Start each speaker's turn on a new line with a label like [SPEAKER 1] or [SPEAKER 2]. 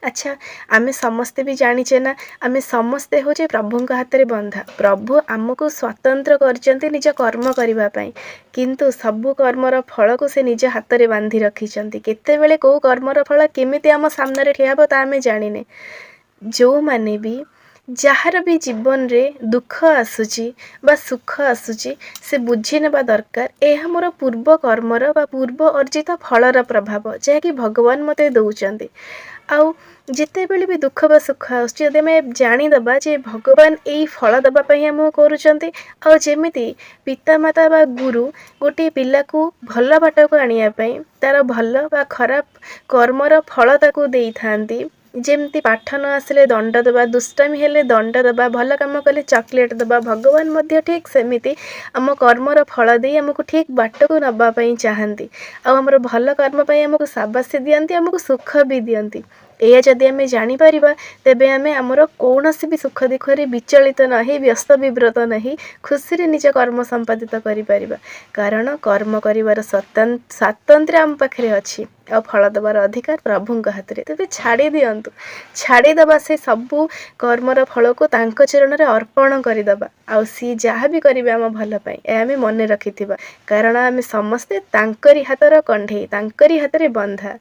[SPEAKER 1] ଆଚ୍ଛା, ଆମେ ସମସ୍ତେ ବି ଜାଣିଛେ ନା, ଆମେ ସମସ୍ତେ ହେଉଛେ ପ୍ରଭୁଙ୍କ ହାତରେ ବନ୍ଧା। ପ୍ରଭୁ ଆମକୁ ସ୍ୱତନ୍ତ୍ର କରିଛନ୍ତି ନିଜ କର୍ମ କରିବା ପାଇଁ, କିନ୍ତୁ ସବୁ କର୍ମର ଫଳକୁ ସେ ନିଜ ହାତରେ ବାନ୍ଧି ରଖିଛନ୍ତି। କେତେବେଳେ କେଉଁ କର୍ମର ଫଳ କେମିତି ଆମ ସାମ୍ନାରେ ଠିଆ ହେବ ତା ଆମେ ଜାଣିନେ। ଯେଉଁମାନେ ବି ଯାହାର ବି ଜୀବନରେ ଦୁଃଖ ଆସୁଛି ବା ସୁଖ ଆସୁଛି, ସେ ବୁଝି ନେବା ଦରକାର ଏହା ମୋର ପୂର୍ବ କର୍ମର ବା ପୂର୍ବ ଅର୍ଜିତ ଫଳର ପ୍ରଭାବ, ଯାହାକି ଭଗବାନ ମୋତେ ଦେଉଛନ୍ତି। ଆଉ ଯେତେବେଳେ ବି ଦୁଃଖ ବା ସୁଖ ଆସୁଛି, ଯଦି ଆମେ ଜାଣିଦେବା ଯେ ଭଗବାନ ଏଇ ଫଳ ଦେବା ପାଇଁ ଆମକୁ କରୁଛନ୍ତି, ଆଉ ଯେମିତି ପିତାମାତା ବା ଗୁରୁ ଗୋଟିଏ ପିଲାକୁ ଭଲ ବାଟକୁ ଆଣିବା ପାଇଁ ତା'ର ଭଲ ବା ଖରାପ କର୍ମର ଫଳ ତାକୁ ଦେଇଥାନ୍ତି। ଯେମିତି ପାଠ ନ ଆସିଲେ ଦଣ୍ଡ ଦେବା, ଦୁଷ୍ଟାମି ହେଲେ ଦଣ୍ଡ ଦେବା, ଭଲ କାମ କଲେ ଚକୋଲେଟ୍ ଦେବା, ଭଗବାନ ମଧ୍ୟ ଠିକ୍ ସେମିତି ଆମ କର୍ମର ଫଳ ଦେଇ ଆମକୁ ଠିକ୍ ବାଟକୁ ନେବା ପାଇଁ ଚାହାନ୍ତି। ଆଉ ଆମର ଭଲ କର୍ମ ପାଇଁ ଆମକୁ ସାବାସି ଦିଅନ୍ତି, ଆମକୁ ସୁଖ ବି ଦିଅନ୍ତି। ଏହା ଯଦି ଆମେ ଜାଣିପାରିବା, ତେବେ ଆମେ ଆମର କୌଣସି ବି ସୁଖ ଦୁଃଖରେ ବିଚଳିତ ନ ହୋଇ, ବ୍ୟସ୍ତ ବିବ୍ରତ ନ ହୋଇ ଖୁସିରେ ନିଜ କର୍ମ ସମ୍ପାଦିତ କରିପାରିବା। କାରଣ କର୍ମ କରିବାର ସ୍ୱାତନ୍ତ୍ର୍ୟ ଆମ ପାଖରେ ଅଛି, ଆଉ ଫଳ ଦେବାର ଅଧିକାର ପ୍ରଭୁଙ୍କ ହାତରେ। ତେବେ ଛାଡ଼ି ଦିଅନ୍ତୁ, ଛାଡ଼ିଦେବା ସେ ସବୁ କର୍ମର ଫଳକୁ ତାଙ୍କ ଚରଣରେ ଅର୍ପଣ କରିଦେବା। ଆଉ ସିଏ ଯାହା ବି କରିବେ ଆମ ଭଲ ପାଇଁ, ଏହା ଆମେ ମନେ ରଖିଥିବା। କାରଣ ଆମେ ସମସ୍ତେ ତାଙ୍କରି ହାତର କଣ୍ଢେଇ, ତାଙ୍କରି ହାତରେ ବନ୍ଧା।